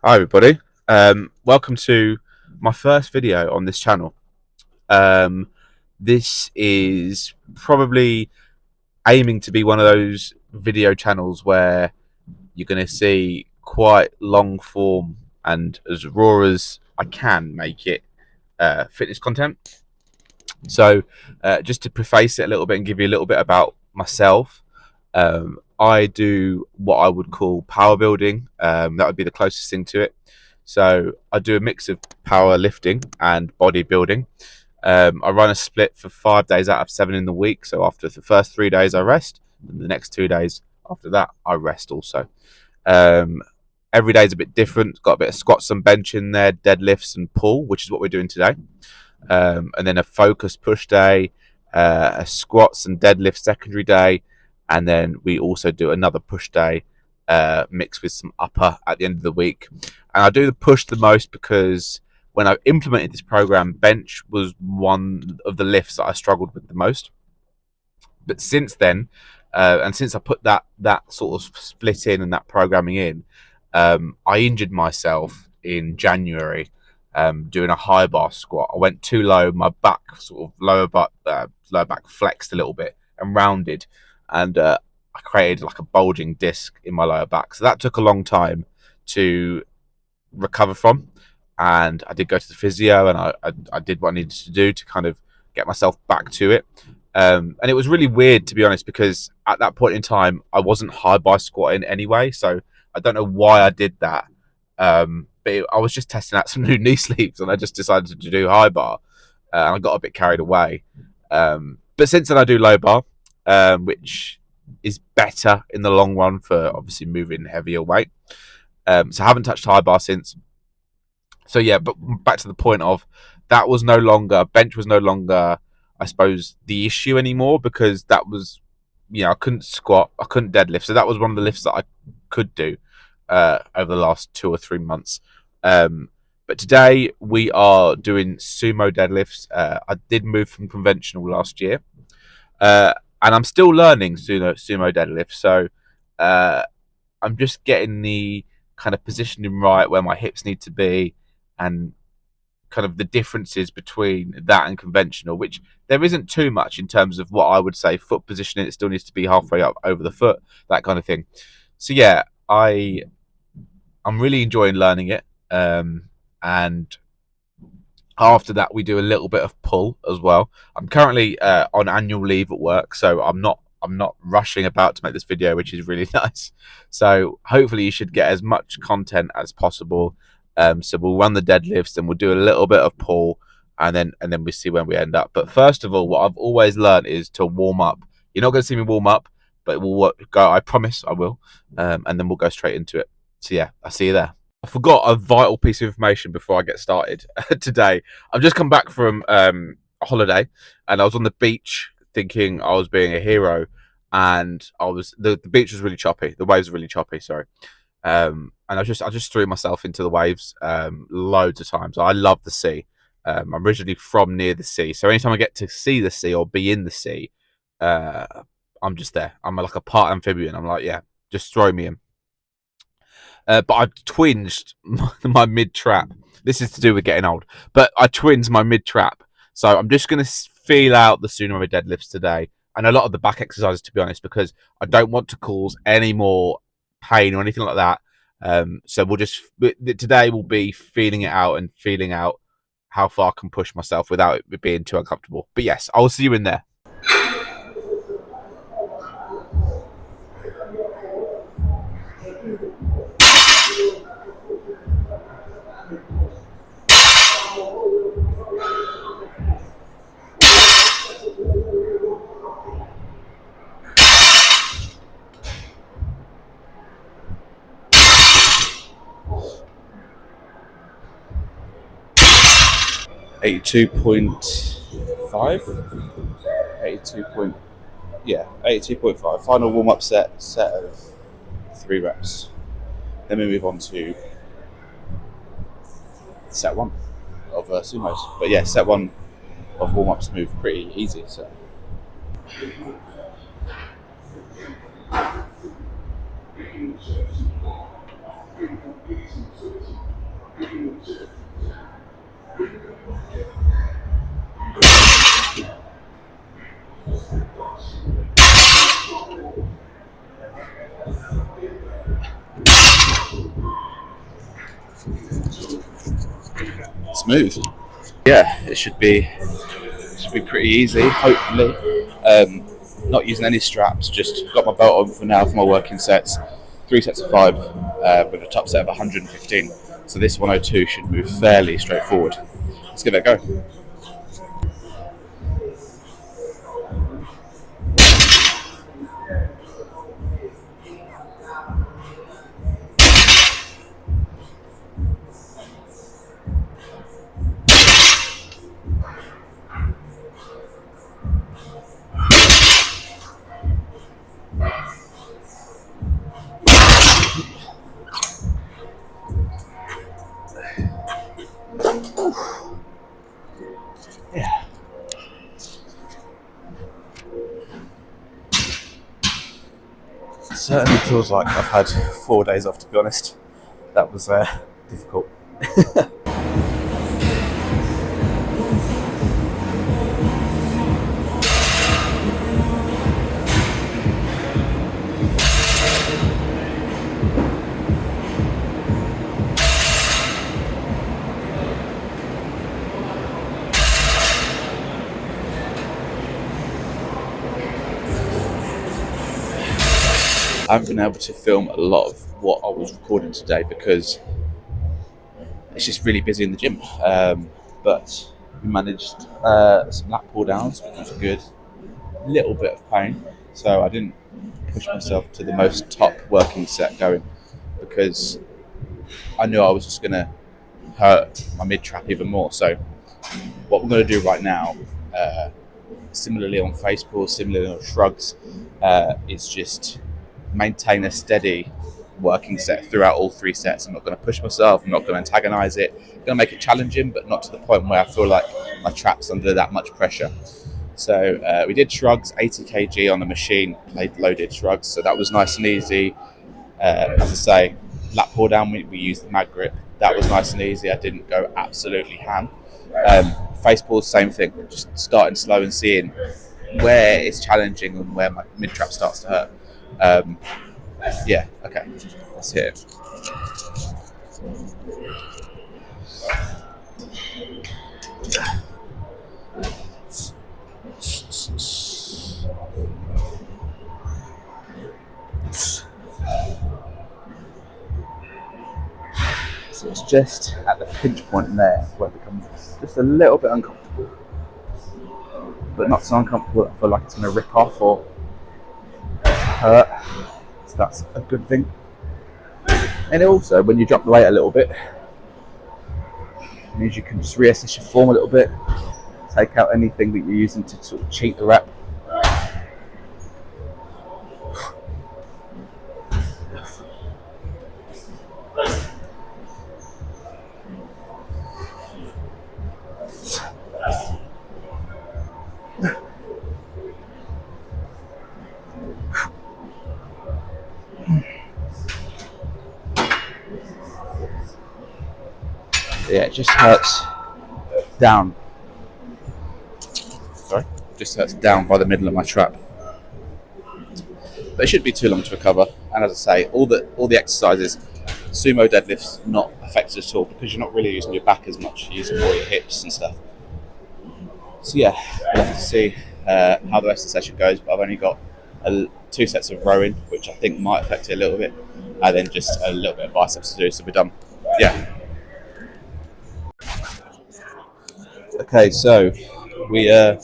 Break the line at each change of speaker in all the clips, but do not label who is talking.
Hi everybody, welcome to my first video on this channel. Um, this is probably aiming to be one of those video channels where you're going to see quite long form and as raw as I can make it fitness content. So just to preface it a little bit and give you a little bit about myself, I do what I would call power building. That would be the closest thing to it. So I do a mix of power lifting and bodybuilding. I run a split for 5 days out of 7 in the week. So after the first 3 days, I rest, and the next 2 days after that, I rest also. Um, every day is a bit different. Got a bit of squats and bench in there, deadlifts and pull, which is what we're doing today. And then a focus push day, a squats and deadlift secondary day, and then we also do another push day mixed with some upper at the end of the week. And I do the push the most because when I implemented this program, bench was one of the lifts that I struggled with the most. But since then, and since I put that sort of split in and that programming in, I injured myself in January doing a high bar squat. I went too low, my back sort of lower back flexed a little bit and rounded, and I created like a bulging disc in my lower back. So that took a long time to recover from, and I did go to the physio, and I did what I needed to do to kind of get myself back to it. And it was really weird, to be honest, because at that point in time I wasn't high bar squatting anyway, so I don't know why I did that. But I was just testing out some new knee sleeves, and I just decided to do high bar, and I got a bit carried away. But since then I do low bar, which is better in the long run for obviously moving heavier weight. So I haven't touched high bar since. So yeah, but back to the point of that was no longer bench was no longer, I suppose, the issue anymore, because that was, I couldn't squat, I couldn't deadlift, so that was one of the lifts that I could do over the last 2 or 3 months. But today we are doing sumo deadlifts. I did move from conventional last year, and I'm still learning sumo deadlift. So uh, I'm just getting the kind of positioning right where my hips need to be, and kind of the differences between that and conventional, which there isn't too much in terms of what I would say foot positioning. It still needs to be halfway up over the foot, that kind of thing. So yeah, I'm really enjoying learning it. And after that, we do a little bit of pull as well. I'm currently on annual leave at work, so I'm not rushing about to make this video, which is really nice. So hopefully you should get as much content as possible. So we'll run the deadlifts, and we'll do a little bit of pull, and then we see where we end up. But first of all, what I've always learned is to warm up. You're not going to see me warm up, but we'll go. I promise I will, and then we'll go straight into it. So yeah, I'll see you there. I forgot a vital piece of information before I get started today. I've just come back from a holiday, and I was on the beach thinking I was being a hero, and the beach was really choppy. The waves were really choppy. Sorry. And I just threw myself into the waves loads of times. I love the sea. I'm originally from near the sea, so anytime I get to see the sea or be in the sea, uh, I'm just there. I'm like a part amphibian. I'm like, yeah, just throw me in. But I twinged my mid trap. This is to do with getting old, but I twinged my mid trap. So I'm just going to feel out the sumo deadlifts today, and a lot of the back exercises, to be honest, because I don't want to cause any more pain or anything like that. So today will be feeling it out and feeling out how far I can push myself without it being too uncomfortable. But yes, I'll see you in there. 82.5, 82 point, yeah, 82.5. Final warm up set of 3 reps. Then we move on to set one of sumos. But yeah, set one of warm ups move pretty easy. So Smooth. Yeah, it should be pretty easy, hopefully. Not using any straps, just got my belt on for now for my working sets. 3 sets of 5 with a top set of 115. So this 102 should move fairly straightforward. Let's give it a go. Yeah. It certainly feels like I've had 4 days off, to be honest. That was difficult. I haven't been able to film a lot of what I was recording today because it's just really busy in the gym. But we managed some lat pull downs, which was good. A little bit of pain, so I didn't push myself to the most top working set going because I knew I was just going to hurt my mid trap even more. So what we're going to do right now, similarly on face pulls, similarly on shrugs, is just maintain a steady working set throughout all 3 sets. I'm not going to push myself, I'm not going to antagonize it. I'm going to make it challenging, but not to the point where I feel like my trap's under that much pressure. So we did shrugs, 80 kg on the machine, played loaded shrugs, so that was nice and easy. As I say, lat pull down, we used the mag grip. That was nice and easy. I didn't go absolutely ham. Face pulls, same thing, just starting slow and seeing where it's challenging and where my mid trap starts to hurt. Yeah, okay, let's hit it. So it's just at the pinch point in there where it becomes just a little bit uncomfortable, but not so uncomfortable that I feel like it's going to rip off or hurt. So that's a good thing. And also, when you drop the weight a little bit, it means you can just reassess your form a little bit, take out anything that you're using to sort of cheat the rep. Yeah, it just hurts down. Sorry, just hurts down by the middle of my trap. But it shouldn't be too long to recover. And as I say, all the exercises, sumo deadlifts not affected at all because you're not really using your back as much. You're using more your hips and stuff. So yeah, we'll have to see how the rest of the session goes. But I've only got 2 sets of rowing, which I think might affect it a little bit, and then just a little bit of biceps to do. So we're done. Yeah. Okay, so I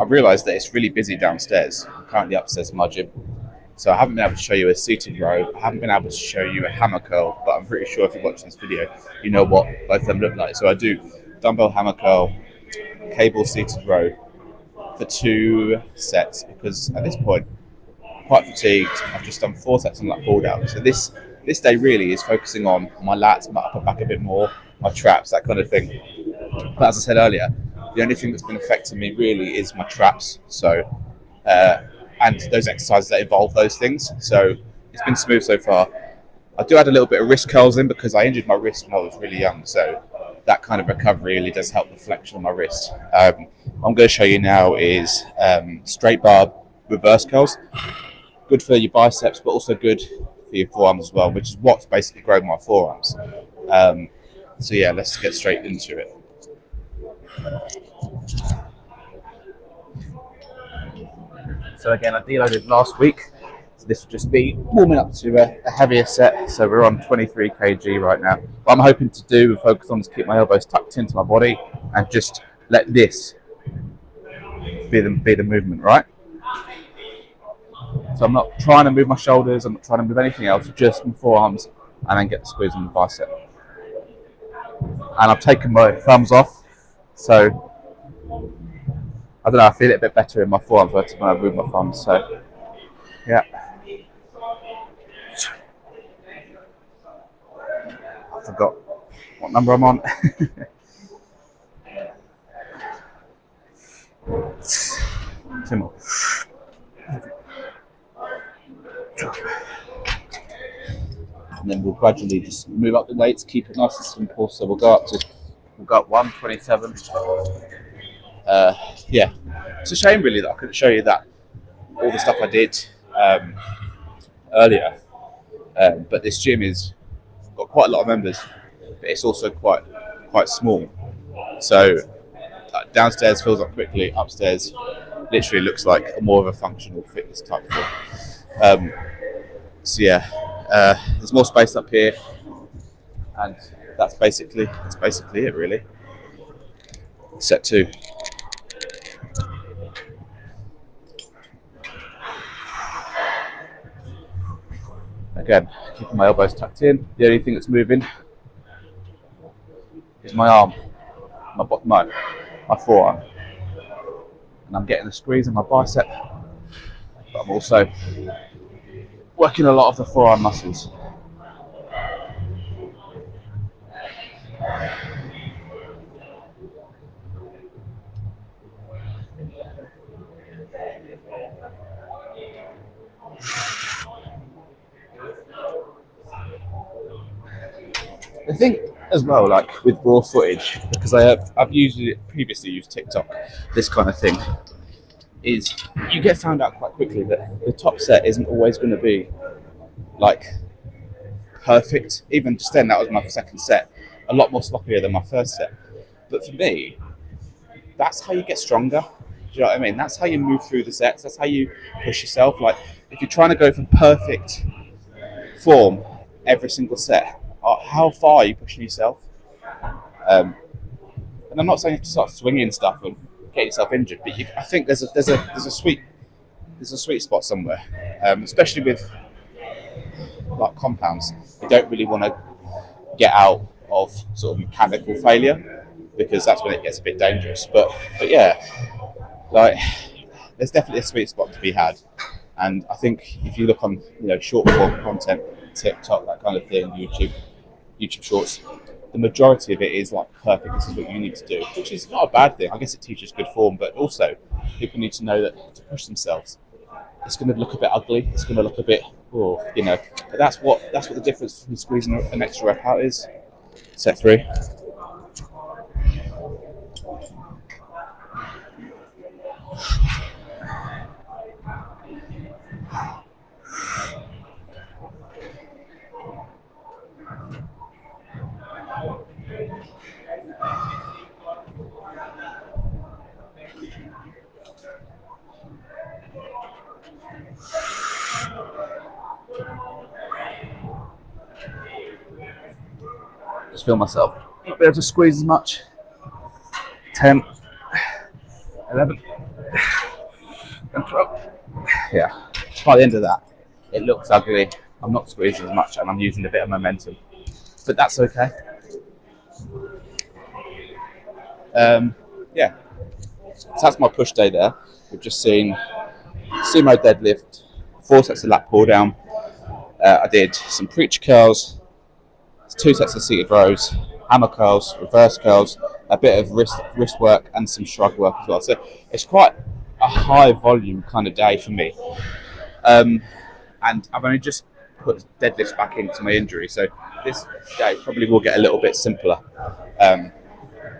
realised that it's really busy downstairs. I'm currently upstairs in my gym, so I haven't been able to show you a seated row. I haven't been able to show you a hammer curl, but I'm pretty sure if you're watching this video, you know what both of them look like. So I do dumbbell hammer curl, cable seated row for 2 sets because at this point I'm quite fatigued. I've just done 4 sets on lat pull down. So this day really is focusing on my lats, my upper back a bit more, my traps, that kind of thing. But as I said earlier, the only thing that's been affecting me really is my traps. So, and those exercises that involve those things. So it's been smooth so far. I do add a little bit of wrist curls in because I injured my wrist when I was really young, so that kind of recovery really does help the flexion of my wrist. What I'm going to show you now is straight bar reverse curls. Good for your biceps, but also good for your forearms as well, which is what's basically grown my forearms. So yeah, let's get straight into it. So again, I deloaded last week. So this will just be warming up to a heavier set. So we're on 23 kg right now. What I'm hoping to do and focus on is keep my elbows tucked into my body and just let this be the movement, right? So I'm not trying to move my shoulders, I'm not trying to move anything else, just my forearms, and then get the squeeze on the bicep. And I've taken my thumbs off, so I don't know, I feel it a bit better in my forearms when I move my thumbs, so yeah. I forgot what number I'm on. Two more. And then we'll gradually just move up the weights, keep it nice and simple. So we'll go up 127. Yeah, it's a shame really that I couldn't show you that all the stuff I did earlier. But this gym is got quite a lot of members, but it's also quite small. So downstairs fills up quickly. Upstairs literally looks like more of a functional fitness type thing. So yeah, there's more space up here, and that's basically it really. Set 2. Again, keeping my elbows tucked in. The only thing that's moving is my arm, my forearm, and I'm getting a squeeze in my bicep, but I'm also working a lot of the forearm muscles. I think as well, like with raw footage, because I've previously used TikTok, this kind of thing, is you get found out quite quickly that the top set isn't always going to be like perfect. Even just then, that was my second set, a lot more sloppier than my first set. But for me, that's how you get stronger. Do you know what I mean? That's how you move through the sets. That's how you push yourself. Like if you're trying to go for perfect form every single set, how far are you pushing yourself? And I'm not saying you have to start swinging stuff and get yourself injured, but I think there's a sweet spot somewhere, especially with like compounds. You don't really want to get out of sort of mechanical failure because that's when it gets a bit dangerous. But yeah, like there's definitely a sweet spot to be had, and I think if you look on short form content, TikTok, that kind of thing, YouTube Shorts, the majority of it is like perfect. This is what you need to do, which is not a bad thing. I guess it teaches good form, but also people need to know that to push themselves, it's going to look a bit ugly. It's going to look a bit, But that's what the difference between squeezing an extra rep out is. Set 3. Just feel myself not be able to squeeze as much. 10, 11, and 12. Yeah, by the end of that, it looks ugly. I'm not squeezing as much, and I'm using a bit of momentum, but that's okay. Yeah, so that's my push day there. We've just seen Sumo Deadlift, 4 sets of lat pull down. I did some preacher curls, 2 sets of seated rows, hammer curls, reverse curls, a bit of wrist work, and some shrug work as well. So it's quite a high volume kind of day for me. And I've only just put deadlifts back into my injury. So this day probably will get a little bit simpler,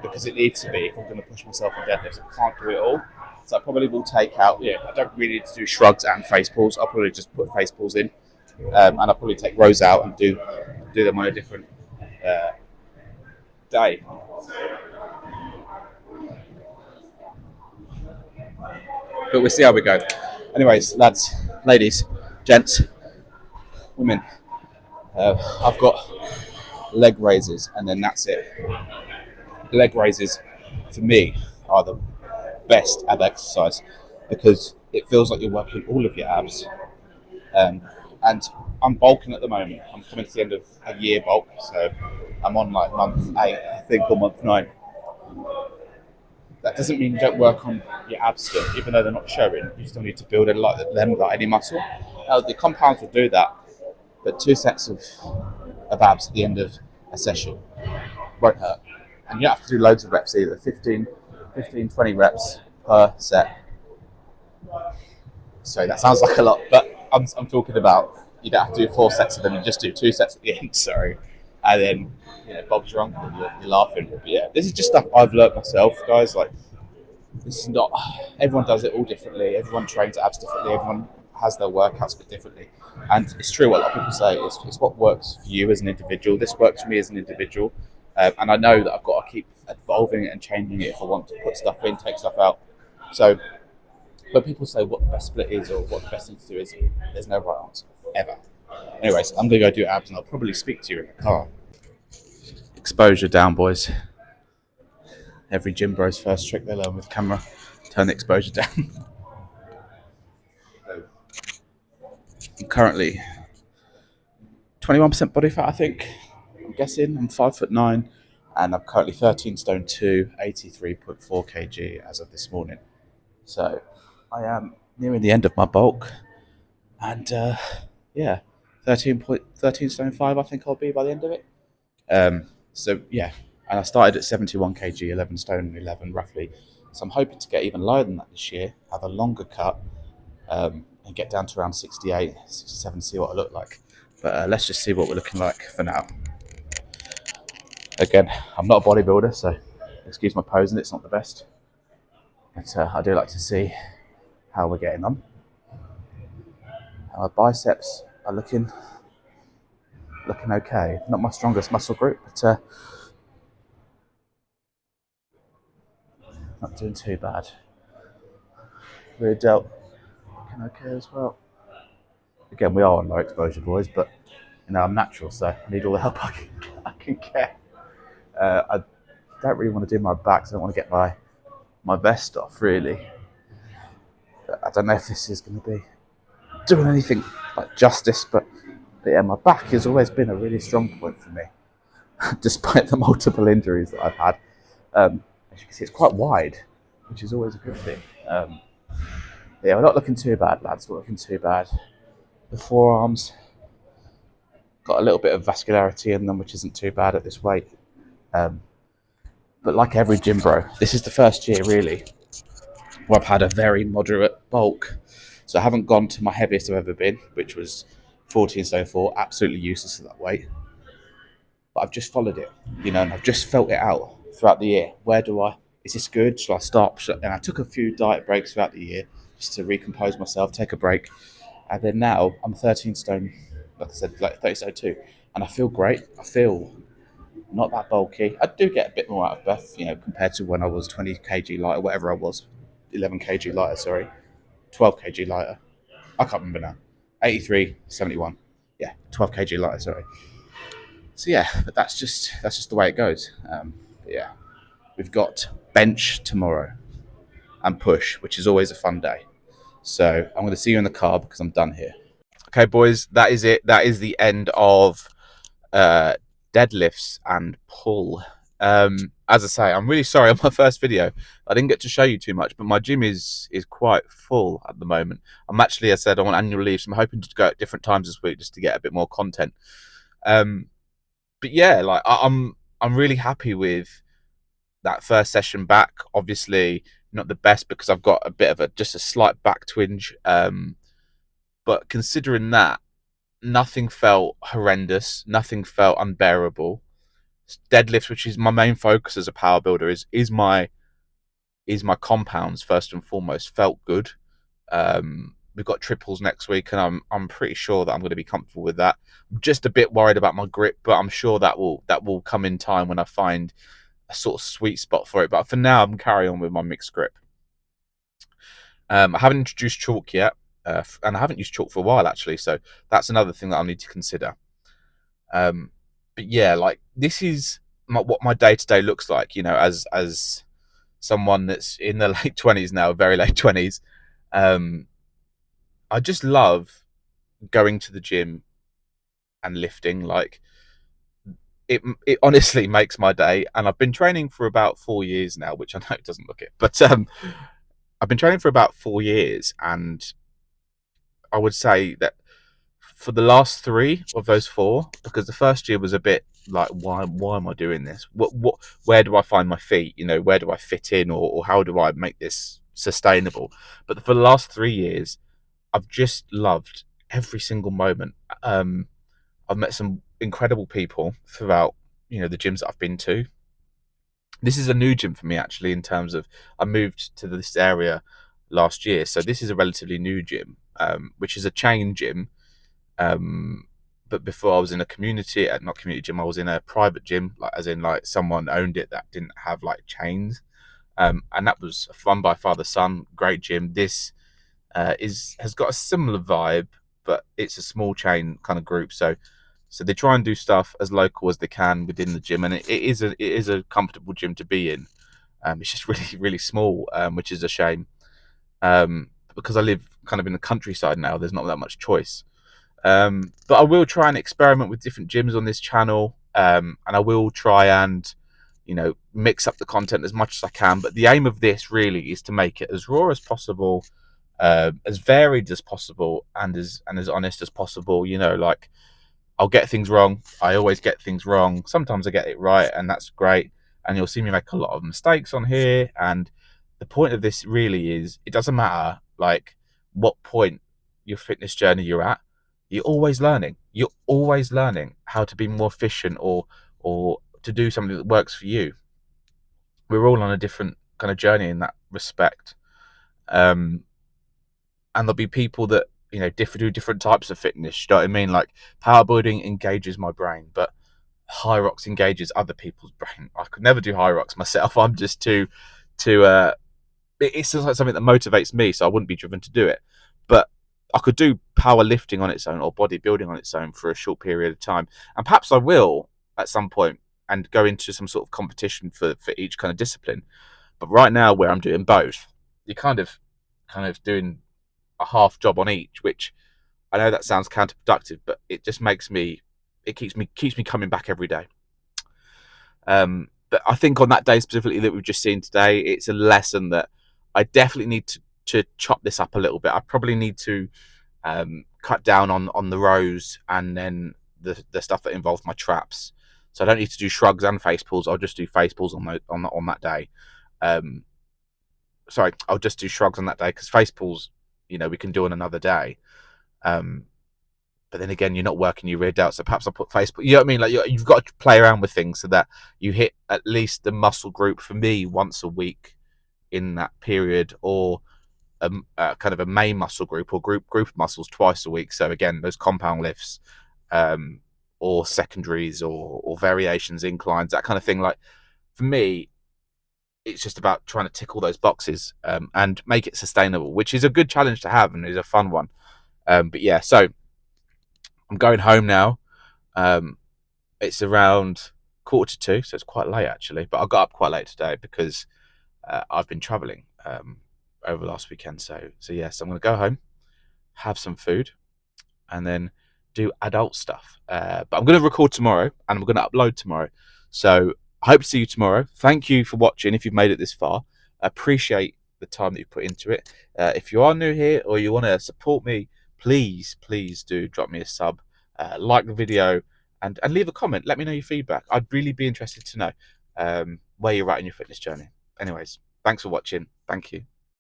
because it needs to be if I'm going to push myself on deadlifts. I can't do it all. So I probably will take out, I don't really need to do shrugs and face pulls. I'll probably just put face pulls in, and I'll probably take rows out and do them on a different day. But we'll see how we go. Anyways, lads, ladies, gents, women, I've got leg raises, and then that's it. Leg raises, for me, are the best ab exercise because it feels like you're working all of your abs. And I'm bulking at the moment. I'm coming to the end of a year bulk, so I'm on like month 8, I think, or month 9. That doesn't mean you don't work on your abs still, even though they're not showing. You still need to build them like any muscle. The compounds will do that, but 2 sets of abs at the end of a session won't hurt. And you don't have to do loads of reps either. 15, 20 reps per set. Sorry, that sounds like a lot, but I'm talking about you don't have to do 4 sets of them, you just do 2 sets at the end, sorry. And then, Bob's your uncle, you're laughing. But yeah, this is just stuff I've learnt myself, guys. Like, this is not, everyone does it all differently. Everyone trains abs differently. Everyone has their workouts a bit differently. And it's true what a lot of people say, it's what works for you as an individual. This works for me as an individual. And I know that I've got to keep evolving it and changing it if I want to put stuff in, take stuff out. So, when people say what the best split is or what the best thing to do is, there's no right answer, ever. Anyways, I'm going to go do abs and I'll probably speak to you in the car. Exposure down, boys. Every gym bro's first trick they learn with camera, turn the exposure down. I'm currently 21% body fat, I think. I'm guessing. I'm 5'9", and I'm currently 13 stone 2, 83.4 kg as of this morning. So I am nearing the end of my bulk, and 13 stone 5, I think I'll be by the end of it. So yeah, and I started at 71 kg, 11 stone 11 roughly. So I'm hoping to get even lower than that this year, have a longer cut, and get down to around 68, 67, see what I look like. But let's just see what we're looking like for now. Again, I'm not a bodybuilder, so excuse my posing, it's not the best. But I do like to see how we're getting on. And my biceps are looking okay. Not my strongest muscle group, but not doing too bad. Rear delt looking okay as well. Again, we are on low exposure, boys, but I'm natural, so I need all the help I can get. I don't really want to do my back, so I don't want to get my vest off, really. But I don't know if this is going to be doing anything like justice, but yeah, my back has always been a really strong point for me, despite the multiple injuries that I've had. As you can see, it's quite wide, which is always a good thing. Yeah, we're not looking too bad, lads. We're looking too bad. The forearms got a little bit of vascularity in them, which isn't too bad at this weight. But like every gym bro, this is the first year really where I've had a very moderate bulk. So I haven't gone to my heaviest I've ever been, which was 14 stone 4, absolutely useless at that weight. But I've just followed it, and I've just felt it out throughout the year. Is this good? Shall I stop? And I took a few diet breaks throughout the year just to recompose myself, take a break. And then now I'm 13 stone, like I said, like 30 stone 2. And I feel great. I feel not that bulky. I do get a bit more out of breath, compared to when I was 20 kg lighter, whatever I was, 11 kg lighter, sorry, 12 kg lighter. I can't remember now. 83, 71. Yeah, 12 kg lighter, sorry. So yeah, but that's just the way it goes. But yeah, we've got bench tomorrow and push, which is always a fun day. So I'm going to see you in the car because I'm done here. Okay, boys, that is it. That is the end of deadlifts and pull. As I say, I'm really sorry on my first video I didn't get to show you too much, but my gym is quite full at the moment. I'm actually, as I said, I'm on annual leave, so I'm hoping to go at different times this week just to get a bit more content. But yeah, like I'm really happy with that first session back. Obviously not the best because I've got just a slight back twinge, but considering that, nothing felt horrendous. Nothing felt unbearable. Deadlifts, which is my main focus as a power builder, is my compounds first and foremost, felt good. We've got triples next week, and I'm pretty sure that I'm going to be comfortable with that. I'm just a bit worried about my grip, but I'm sure that will come in time when I find a sort of sweet spot for it. But for now, I'm carrying on with my mixed grip. I haven't introduced chalk yet, and I haven't used chalk for a while actually, so that's another thing that I'll need to consider. But yeah, like this is what my day to day looks like. As someone that's in the late 20s now, very late 20s. I just love going to the gym and lifting. Like it honestly makes my day. And I've been training for about 4 years now, which I know it doesn't look it, but I've been training for about 4 years, and I would say that for the last 3 of those 4, because the first year was a bit like, why am I doing this? Where do I find my feet? Where do I fit in, or how do I make this sustainable? But for the last 3 years, I've just loved every single moment. I've met some incredible people throughout, the gyms that I've been to. This is a new gym for me actually, in terms of I moved to this area last year, so this is a relatively new gym, which is a chain gym. But before I was in a community, not community gym, I was in a private gym, like as in like someone owned it that didn't have like chains, and that was run by father son. Great gym. This has got a similar vibe, but it's a small chain kind of group. So they try and do stuff as local as they can within the gym, and it is a comfortable gym to be in. It's just really really small, which is a shame. Because I live kind of in the countryside now, there's not that much choice. But I will try and experiment with different gyms on this channel, and I will try and mix up the content as much as I can. But the aim of this really is to make it as raw as possible, as varied as possible, and as honest as possible. Like, I'll get things wrong. I always get things wrong. Sometimes I get it right, and that's great. And you'll see me make a lot of mistakes on here. And the point of this really is, it doesn't matter like what point your fitness journey you're at. You're always learning. You're always learning how to be more efficient, or to do something that works for you. We're all on a different kind of journey in that respect. And there'll be people that do different types of fitness. You know what I mean? Like, power building engages my brain, but high rocks engages other people's brain. I could never do high rocks myself. I'm just too. It's just like something that motivates me, so I wouldn't be driven to do it. But I could do powerlifting on its own, or bodybuilding on its own, for a short period of time, and perhaps I will at some point, and go into some sort of competition for each kind of discipline. But right now, where I'm doing both, you're kind of doing a half job on each, which I know that sounds counterproductive, but it just keeps me coming back every day. But I think on that day specifically that we've just seen today, it's a lesson that I definitely need to chop this up a little bit. I probably need to cut down on the rows, and then the stuff that involves my traps. So I don't need to do shrugs and face pulls. I'll just do face pulls on that day. Sorry, I'll just do shrugs on that day, because face pulls, we can do on another day. But then again, you're not working your rear delt, so perhaps I'll put face pull. You know what I mean? Like, you've got to play around with things so that you hit at least the muscle group, for me, once a week in that period, or kind of a main muscle group, or group of muscles twice a week. So again, those compound lifts, or secondaries, or variations, inclines, that kind of thing. Like, for me, it's just about trying to tick all those boxes, and make it sustainable, which is a good challenge to have, and is a fun one. But yeah, so I'm going home now. It's around 1:45, so it's quite late actually. But I got up quite late today because I've been travelling over last weekend. So yes, I'm going to go home, have some food, and then do adult stuff. But I'm going to record tomorrow, and I'm going to upload tomorrow. So I hope to see you tomorrow. Thank you for watching. If you've made it this far, I appreciate the time that you put into it. If you are new here, or you want to support me, please do drop me a sub, like the video, and leave a comment. Let me know your feedback. I'd really be interested to know where you're at in your fitness journey. Anyways, thanks for watching. Thank you.